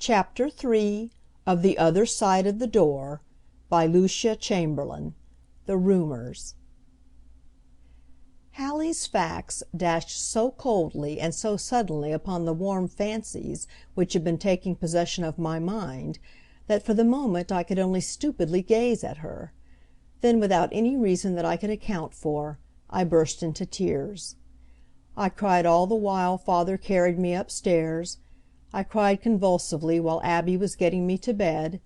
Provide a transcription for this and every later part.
Chapter 3 of The Other Side of the Door by Lucia Chamberlain. The Rumors. Hallie's facts dashed so coldly and so suddenly upon the warm fancies which had been taking possession of my mind that for the moment I could only stupidly gaze at her. Then, without any reason that I could account for, I burst into tears. I cried all the while father carried me upstairs. I cried convulsively while Abby was getting me to bed,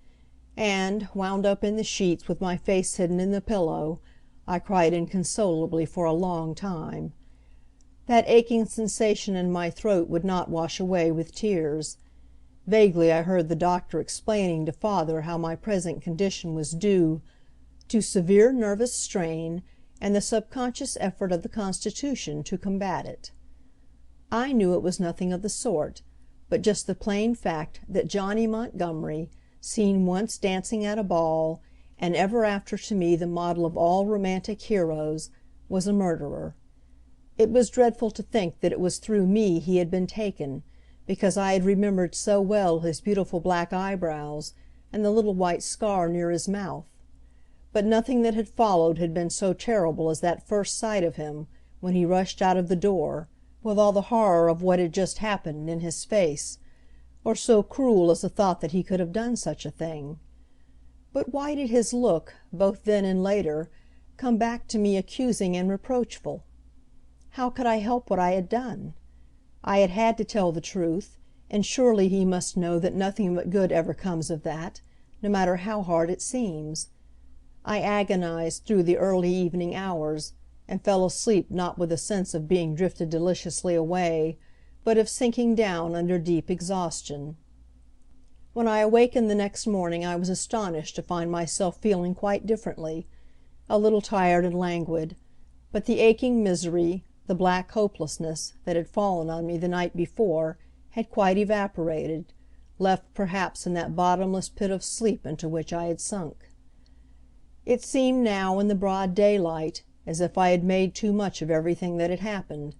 and, wound up in the sheets with my face hidden in the pillow, I cried inconsolably for a long time. That aching sensation in my throat would not wash away with tears. Vaguely I heard the doctor explaining to father how my present condition was due to severe nervous strain and the subconscious effort of the constitution to combat it. I knew it was nothing of the sort, but just the plain fact that Johnny Montgomery, seen once dancing at a ball, and ever after to me the model of all romantic heroes, was a murderer. It was dreadful to think that it was through me he had been taken, because I had remembered so well his beautiful black eyebrows and the little white scar near his mouth. But nothing that had followed had been so terrible as that first sight of him when he rushed out of the door, with all the horror of what had just happened in his face, or so cruel as the thought that he could have done such a thing. But why did his look, both then and later, come back to me accusing and reproachful? How could I help what I had done? I had had to tell the truth, and surely he must know that nothing but good ever comes of that, no matter how hard it seems. I agonized through the early evening hours, and fell asleep not with a sense of being drifted deliciously away, but of sinking down under deep exhaustion. When I awakened the next morning I was astonished to find myself feeling quite differently, a little tired and languid, but the aching misery, the black hopelessness, that had fallen on me the night before had quite evaporated, left perhaps in that bottomless pit of sleep into which I had sunk. It seemed now, in the broad daylight, as if I had made too much of everything that had happened,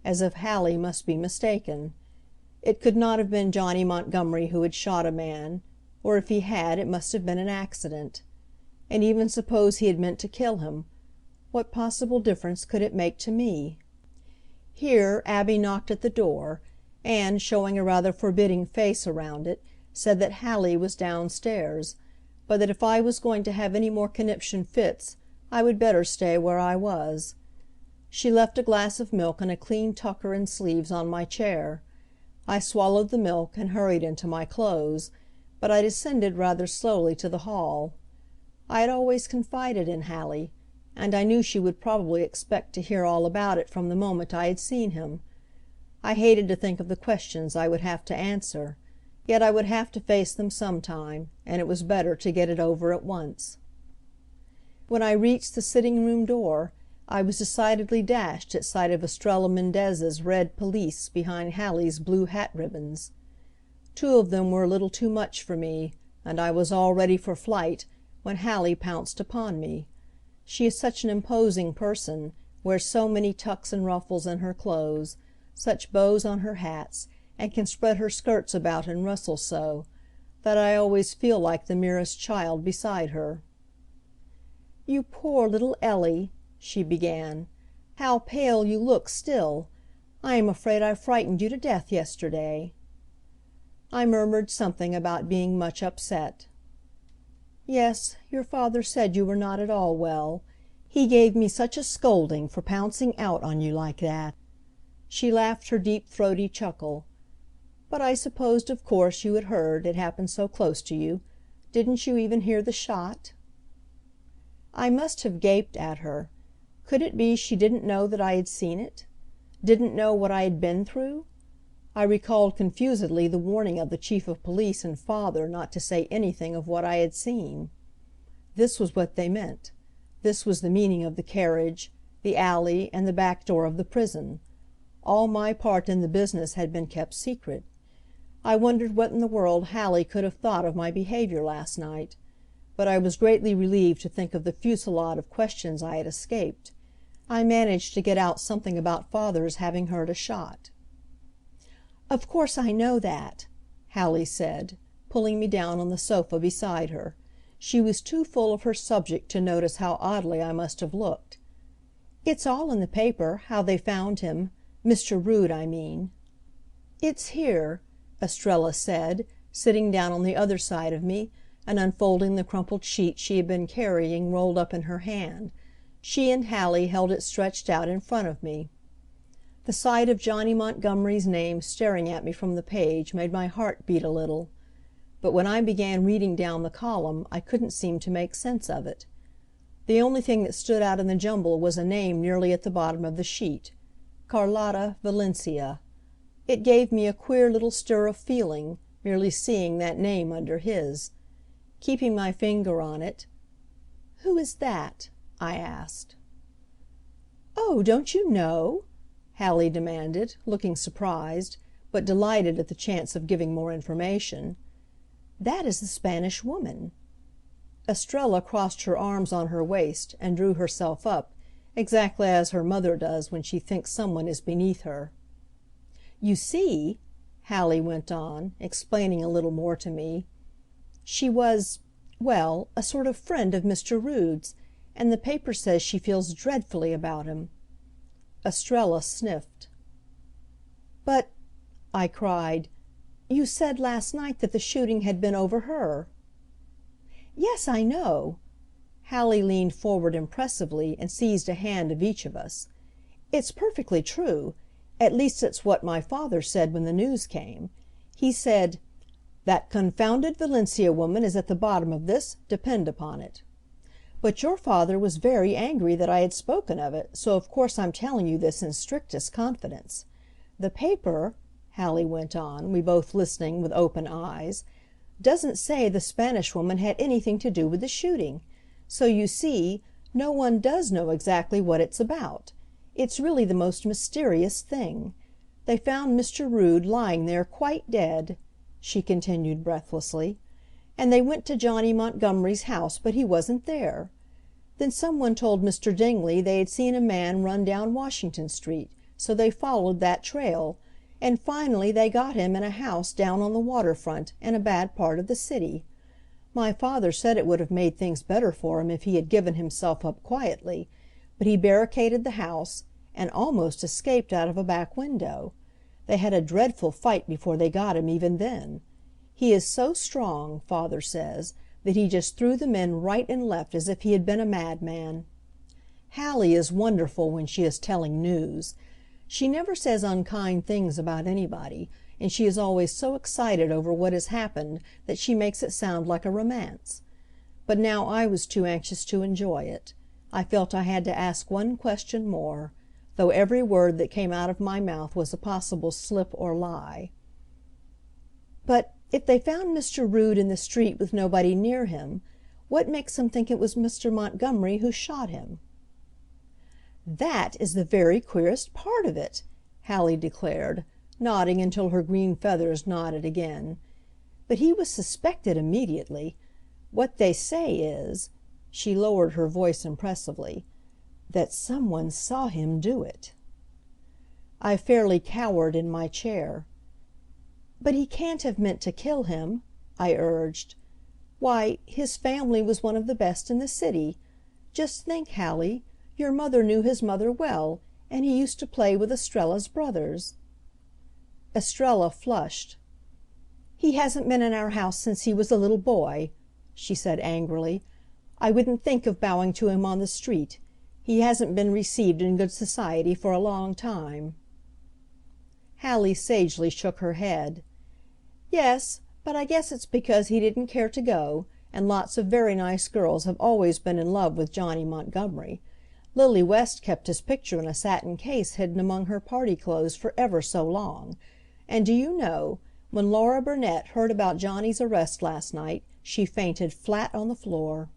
as if Hallie must be mistaken. It could not have been Johnny Montgomery who had shot a man, or if he had, it must have been an accident. And even suppose he had meant to kill him, what possible difference could it make to me? Here Abby knocked at the door, and, showing a rather forbidding face around it, said that Hallie was downstairs, but that if I was going to have any more conniption fits I would better stay where I was. She left a glass of milk and a clean tucker and sleeves on my chair. I swallowed the milk and hurried into my clothes, but I descended rather slowly to the hall. I had always confided in Hallie, and I knew she would probably expect to hear all about it from the moment I had seen him. I hated to think of the questions I would have to answer, yet I would have to face them sometime, and it was better to get it over at once. When I reached the sitting-room door I was decidedly dashed at sight of Estrella Mendez's red pelisse behind Hallie's blue hat ribbons. Two of them were a little too much for me, and I was all ready for flight when Hallie pounced upon me. She is such an imposing person, wears so many tucks and ruffles in her clothes, such bows on her hats, and can spread her skirts about and rustle so, that I always feel like the merest child beside her. "You poor little Ellie," she began. "How pale you look still! I am afraid I frightened you to death yesterday." I murmured something about being much upset. "Yes, your father said you were not at all well. He gave me such a scolding for pouncing out on you like that." She laughed her deep throaty chuckle. "But I supposed of course you had heard, it happened so close to you. Didn't you even hear the shot?" I must have gaped at her. Could it be she didn't know that I had seen it? Didn't know what I had been through? I recalled confusedly the warning of the chief of police and father not to say anything of what I had seen. This was what they meant. This was the meaning of the carriage, the alley, and the back door of the prison. All my part in the business had been kept secret. I wondered what in the world Hallie could have thought of my behavior last night. But I was greatly relieved to think of the fusillade of questions I had escaped. I managed to get out something about father's having heard a shot. "Of course I know that," Hallie said, pulling me down on the sofa beside her. She was too full of her subject to notice how oddly I must have looked. "It's all in the paper, how they found him. Mr. Rood, I mean." "It's here," Estrella said, sitting down on the other side of me, and unfolding the crumpled sheet she had been carrying rolled up in her hand. She and Hallie held it stretched out in front of me. The sight of Johnny Montgomery's name staring at me from the page made my heart beat a little. But when I began reading down the column I couldn't seem to make sense of it. The only thing that stood out in the jumble was a name nearly at the bottom of the sheet, Carlotta Valencia. It gave me a queer little stir of feeling, merely seeing that name under his. Keeping my finger on it, "Who is that?" I asked. "Oh, don't you know?" Hallie demanded, looking surprised, but delighted at the chance of giving more information. "That is the Spanish Woman." Estrella crossed her arms on her waist and drew herself up, exactly as her mother does when she thinks someone is beneath her. "You see," Hallie went on, explaining a little more to me, "she was, well, a sort of friend of Mr. Rood's, and the paper says she feels dreadfully about him." Estrella sniffed. "But," I cried, "you said last night that the shooting had been over her." "Yes, I know." Hallie leaned forward impressively and seized a hand of each of us. "It's perfectly true. At least it's what my father said when the news came. He said, 'That confounded Valencia woman is at the bottom of this, depend upon it.' But your father was very angry that I had spoken of it, so of course I'm telling you this in strictest confidence. The paper," Hallie went on, we both listening with open eyes, "doesn't say the Spanish Woman had anything to do with the shooting. So you see, no one does know exactly what it's about. It's really the most mysterious thing. They found Mr. Rood lying there quite dead," she continued breathlessly, "and they went to Johnny Montgomery's house, but he wasn't there. Then some one told Mr. Dingley they had seen a man run down Washington Street, so they followed that trail, and finally they got him in a house down on the water front in a bad part of the city. My father said it would have made things better for him if he had given himself up quietly, but he barricaded the house, and almost escaped out of a back window. They had a dreadful fight before they got him even then. He is so strong, father says, that he just threw the men right and left as if he had been a madman. Hallie is wonderful when she is telling news. She never says unkind things about anybody, and she is always so excited over what has happened that she makes it sound like a romance. But now I was too anxious to enjoy it. I felt I had to ask one question more, though every word that came out of my mouth was a possible slip or lie. "But if they found Mr. Rood in the street with nobody near him, what makes them think it was Mr. Montgomery who shot him?" "That is the very queerest part of it," Hallie declared, nodding until her green feathers nodded again. "But he was suspected immediately. What they say is," she lowered her voice impressively, "that some one saw him do it." I fairly cowered in my chair. "But he can't have meant to kill him," I urged. "Why, his family was one of the best in the city. Just think, Hallie, your mother knew his mother well, and he used to play with Estrella's brothers." Estrella flushed. "He hasn't been in our house since he was a little boy," she said angrily. "I wouldn't think of bowing to him on the street. He hasn't been received in good society for a long time." Hallie sagely shook her head. "Yes, but I guess it's because he didn't care to go, and lots of very nice girls have always been in love with Johnny Montgomery. Lily West kept his picture in a satin case hidden among her party clothes for ever so long. And do you know, when Laura Burnett heard about Johnny's arrest last night, she fainted flat on the floor."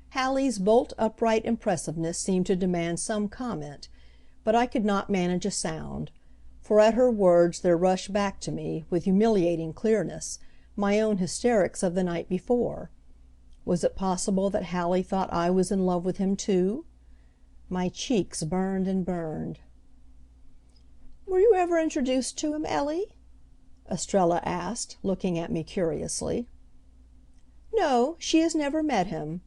Hallie's bolt upright impressiveness seemed to demand some comment, but I could not manage a sound, for at her words there rushed back to me, with humiliating clearness, my own hysterics of the night before. Was it possible that Hallie thought I was in love with him too? My cheeks burned and burned. "Were you ever introduced to him, Ellie?" Estrella asked, looking at me curiously. No, she has never met him.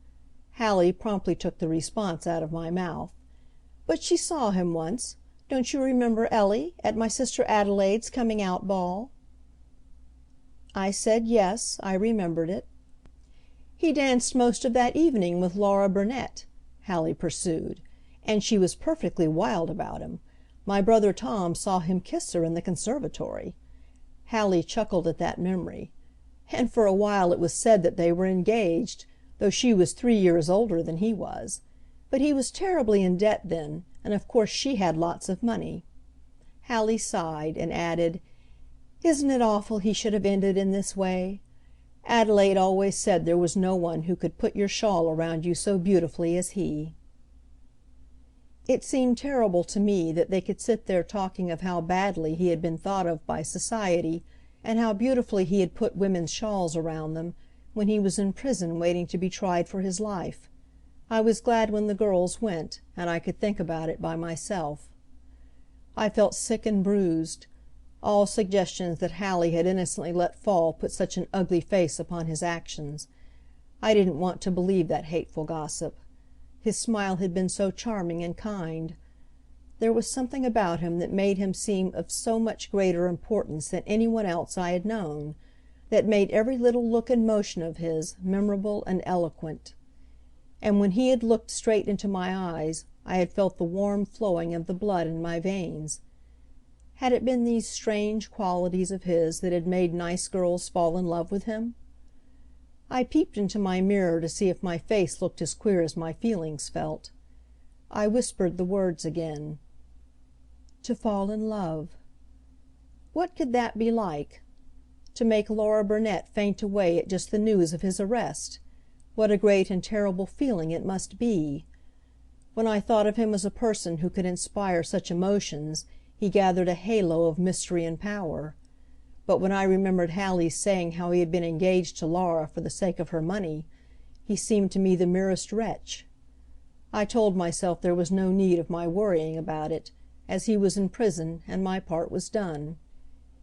Hallie promptly took the response out of my mouth. But she saw him once. Don't you remember, Ellie, at my sister Adelaide's coming out ball? I said yes, I remembered it. He danced most of that evening with Laura Burnett, Hallie pursued, and she was perfectly wild about him. My brother Tom saw him kiss her in the conservatory. Hallie chuckled at that memory. And for a while it was said that they were engaged, though she was 3 years older than he was. But he was terribly in debt then, and of course she had lots of money. Hallie sighed, and added, "Isn't it awful he should have ended in this way? Adelaide always said there was no one who could put your shawl around you so beautifully as he." It seemed terrible to me that they could sit there talking of how badly he had been thought of by society, and how beautifully he had put women's shawls around them, when he was in prison waiting to be tried for his life. I was glad when the girls went, and I could think about it by myself. I felt sick and bruised. All suggestions that Hallie had innocently let fall put such an ugly face upon his actions. I didn't want to believe that hateful gossip. His smile had been so charming and kind. There was something about him that made him seem of so much greater importance than any one else I had known, that made every little look and motion of his memorable and eloquent. And when he had looked straight into my eyes I had felt the warm flowing of the blood in my veins. Had it been these strange qualities of his that had made nice girls fall in love with him? I peeped into my mirror to see if my face looked as queer as my feelings felt. I whispered the words again. To fall in love. What could that be like? To make Laura Burnett faint away at just the news of his arrest. What a great and terrible feeling it must be! When I thought of him as a person who could inspire such emotions he gathered a halo of mystery and power. But when I remembered Hallie's saying how he had been engaged to Laura for the sake of her money, he seemed to me the merest wretch. I told myself there was no need of my worrying about it, as he was in prison and my part was done.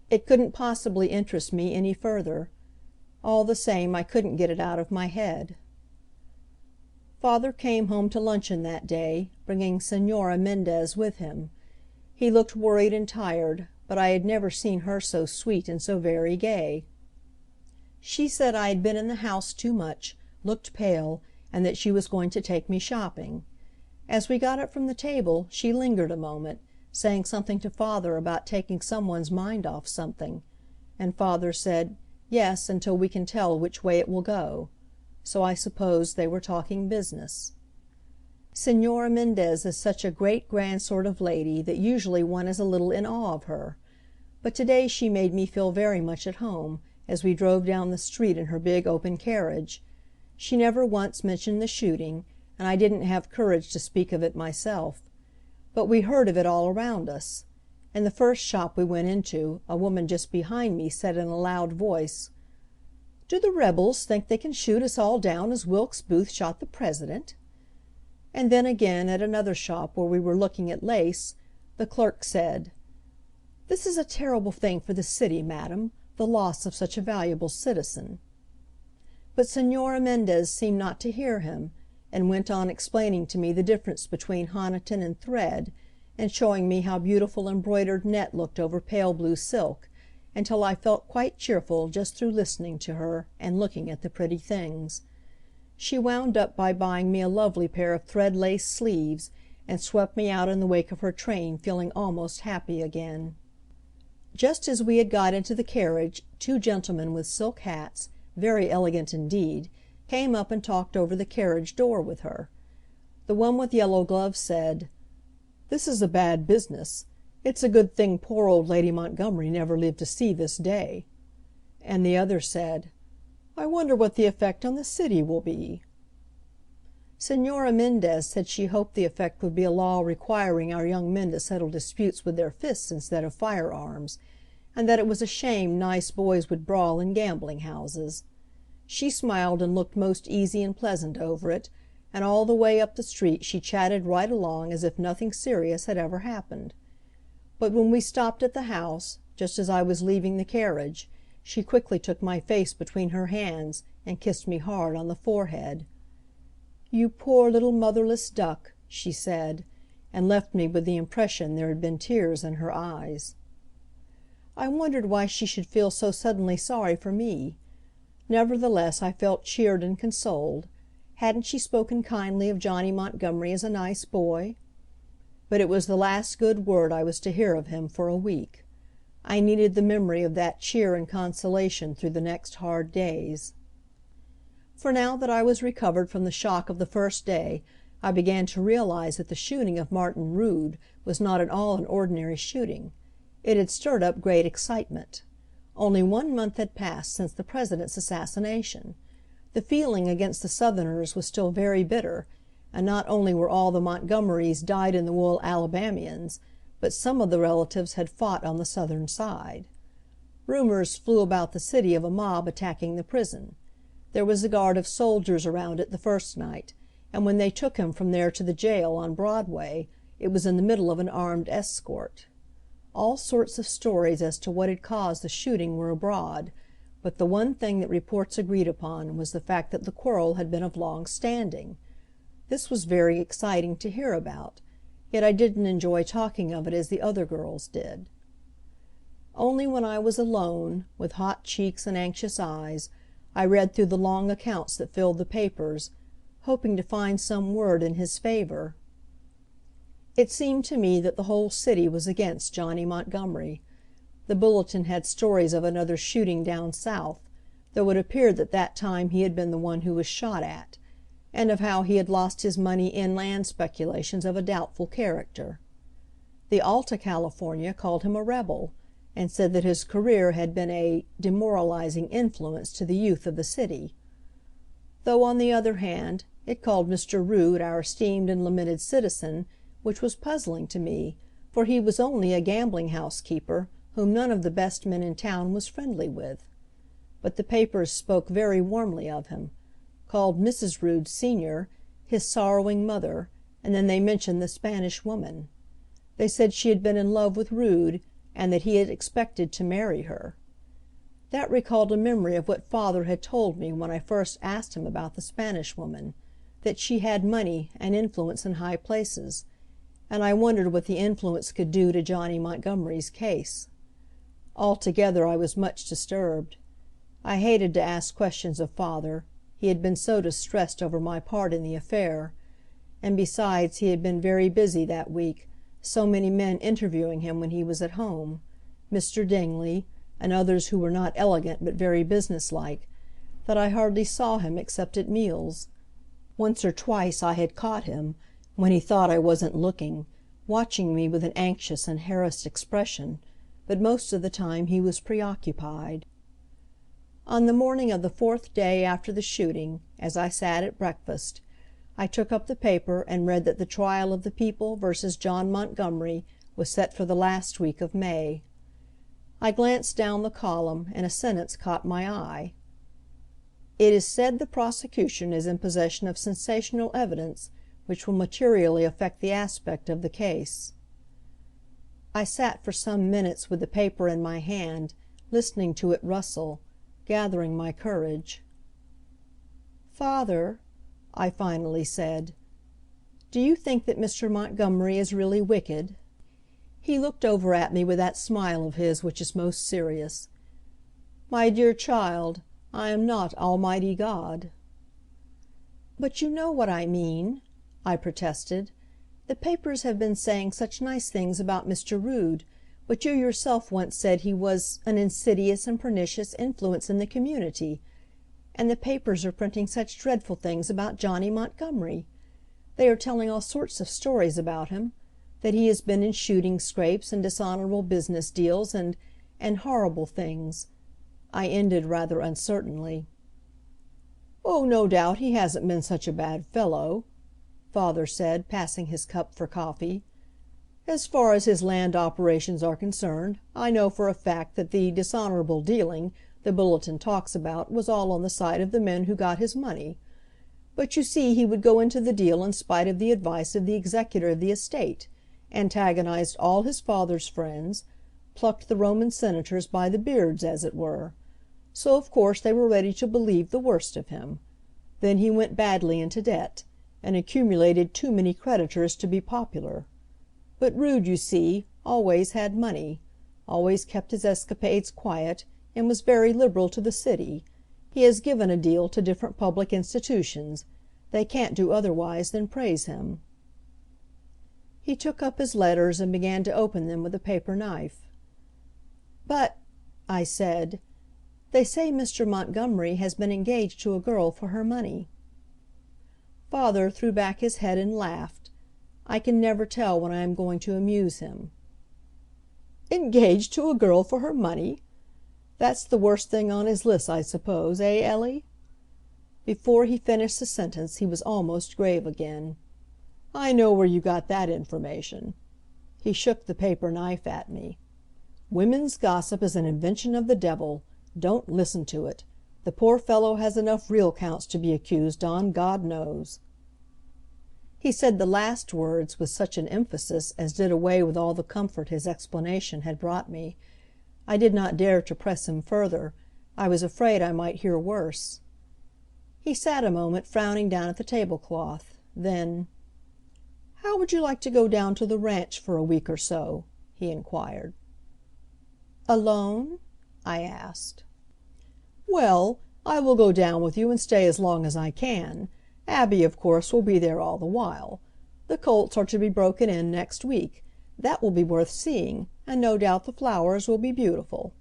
It couldn't possibly interest me any further. All the same I couldn't get it out of my head. Father came home to luncheon that day, bringing Señora Mendez with him. He looked worried and tired, but I had never seen her so sweet and so very gay. She said I had been in the house too much, looked pale, and that she was going to take me shopping. As we got up from the table she lingered a moment, saying something to father about taking someone's mind off something, and father said, yes, until we can tell which way it will go. So I supposed they were talking business. Señora Mendez is such a great grand sort of lady that usually one is a little in awe of her. But today she made me feel very much at home, as we drove down the street in her big open carriage. She never once mentioned the shooting, and I didn't have courage to speak of it myself. But we heard of it all around us. In the first shop we went into, a woman just behind me said in a loud voice, "Do the rebels think they can shoot us all down as Wilkes Booth shot the President?" And then again at another shop where we were looking at lace, the clerk said, "This is a terrible thing for the city, madam, the loss of such a valuable citizen." But Señora Mendez seemed not to hear him, and went on explaining to me the difference between Honiton and thread, and showing me how beautiful embroidered net looked over pale blue silk, until I felt quite cheerful just through listening to her and looking at the pretty things. She wound up by buying me a lovely pair of thread lace sleeves, and swept me out in the wake of her train feeling almost happy again. Just as we had got into the carriage, two gentlemen with silk hats, very elegant indeed, came up and talked over the carriage door with her. The one with yellow gloves said, "This is a bad business. It's a good thing poor old Lady Montgomery never lived to see this day." And the other said, "I wonder what the effect on the city will be." Señora Mendez said she hoped the effect would be a law requiring our young men to settle disputes with their fists instead of firearms, and that it was a shame nice boys would brawl in gambling houses. She smiled and looked most easy and pleasant over it, and all the way up the street she chatted right along as if nothing serious had ever happened. But when we stopped at the house, just as I was leaving the carriage, she quickly took my face between her hands and kissed me hard on the forehead. "You poor little motherless duck," she said, and left me with the impression there had been tears in her eyes. I wondered why she should feel so suddenly sorry for me. Nevertheless, I felt cheered and consoled. Hadn't she spoken kindly of Johnny Montgomery as a nice boy? But it was the last good word I was to hear of him for a week. I needed the memory of that cheer and consolation through the next hard days. For now that I was recovered from the shock of the first day, I began to realize that the shooting of Martin Rood was not at all an ordinary shooting. It had stirred up great excitement. Only 1 month had passed since the President's assassination. The feeling against the Southerners was still very bitter, and not only were all the Montgomerys dyed-in-the-wool Alabamians, but some of the relatives had fought on the Southern side. Rumors flew about the city of a mob attacking the prison. There was a guard of soldiers around it the first night, and when they took him from there to the jail on Broadway, it was in the middle of an armed escort. All sorts of stories as to what had caused the shooting were abroad, but the one thing that reports agreed upon was the fact that the quarrel had been of long standing. This was very exciting to hear about, yet I didn't enjoy talking of it as the other girls did. Only when I was alone, with hot cheeks and anxious eyes, I read through the long accounts that filled the papers, hoping to find some word in his favor. It seemed to me that the whole city was against Johnny Montgomery. The bulletin had stories of another shooting down south, though it appeared that time he had been the one who was shot at, and of how he had lost his money in land speculations of a doubtful character. The Alta California called him a rebel, and said that his career had been a demoralizing influence to the youth of the city. Though, on the other hand, it called Mr. Rood our esteemed and lamented citizen, which was puzzling to me, for he was only a gambling-house keeper whom none of the best men in town was friendly with. But the papers spoke very warmly of him, called Mrs. Rood Sr. his sorrowing mother, and then they mentioned the Spanish woman. They said she had been in love with Rood, and that he had expected to marry her. That recalled a memory of what father had told me when I first asked him about the Spanish woman, that she had money and influence in high places, and I wondered what the influence could do to Johnny Montgomery's case. Altogether I was much disturbed. I hated to ask questions of father, he had been so distressed over my part in the affair, and besides he had been very busy that week, so many men interviewing him when he was at home, Mr. Dingley, and others who were not elegant but very businesslike, that I hardly saw him except at meals. Once or twice I had caught him, when he thought I wasn't looking, watching me with an anxious and harassed expression, but most of the time he was preoccupied. On the morning of the 4th day after the shooting, as I sat at breakfast, I took up the paper and read that the trial of the People versus John Montgomery was set for the last week of May. I glanced down the column, and a sentence caught my eye. "It is said the prosecution is in possession of sensational evidence which will materially affect the aspect of the case." I sat for some minutes with the paper in my hand, listening to it rustle, gathering my courage. "Father," I finally said, "do you think that Mr. Montgomery is really wicked?" He looked over at me with that smile of his which is most serious. "My dear child, I am not Almighty God." "But you know what I mean," I protested. "The papers have been saying such nice things about Mr. Rood, but you yourself once said he was an insidious and pernicious influence in the community. And the papers are printing such dreadful things about Johnny Montgomery. They are telling all sorts of stories about him, that he has been in shooting scrapes and dishonorable business deals and horrible things," I ended rather uncertainly. "Oh, no doubt he hasn't been such a bad fellow," father said, passing his cup for coffee. "As far as his land operations are concerned, I know for a fact that the dishonorable dealing the bulletin talks about was all on the side of the men who got his money. But you see he would go into the deal in spite of the advice of the executor of the estate, antagonized all his father's friends, plucked the Roman senators by the beards, as it were. So of course they were ready to believe the worst of him. Then he went badly into debt, and accumulated too many creditors to be popular. But Rood, you see, always had money, always kept his escapades quiet, and was very liberal to the city. He has given a deal to different public institutions. They can't do otherwise than praise him." He took up his letters and began to open them with a paper knife. "But," I said, "they say Mr. Montgomery has been engaged to a girl for her money." Father threw back his head and laughed. I can never tell when I am going to amuse him. "Engaged to a girl for her money? That's the worst thing on his list, I suppose, eh, Ellie?" Before he finished the sentence he was almost grave again. "I know where you got that information." He shook the paper knife at me. "Women's gossip is an invention of the devil. Don't listen to it. The poor fellow has enough real counts to be accused on, God knows." He said the last words with such an emphasis as did away with all the comfort his explanation had brought me. I did not dare to press him further. I was afraid I might hear worse. He sat a moment frowning down at the tablecloth. Then, "How would you like to go down to the ranch for a week or so?" he inquired. "Alone?" I asked. "Well, I will go down with you and stay as long as I can. Abby, of course, will be there all the while. The colts are to be broken in next week. That will be worth seeing, and no doubt the flowers will be beautiful."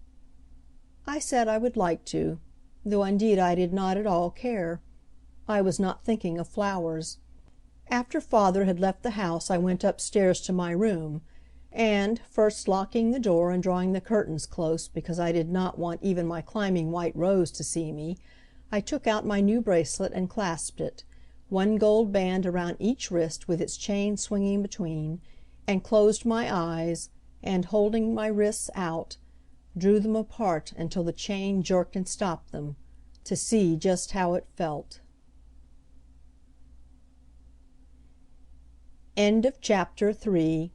I said I would like to, though indeed I did not at all care. I was not thinking of flowers. After father had left the house I went upstairs to my room, and, first locking the door and drawing the curtains close because I did not want even my climbing white rose to see me, I took out my new bracelet and clasped it, one gold band around each wrist with its chain swinging between, and closed my eyes, and, holding my wrists out, drew them apart until the chain jerked and stopped them, to see just how it felt. Chapter 3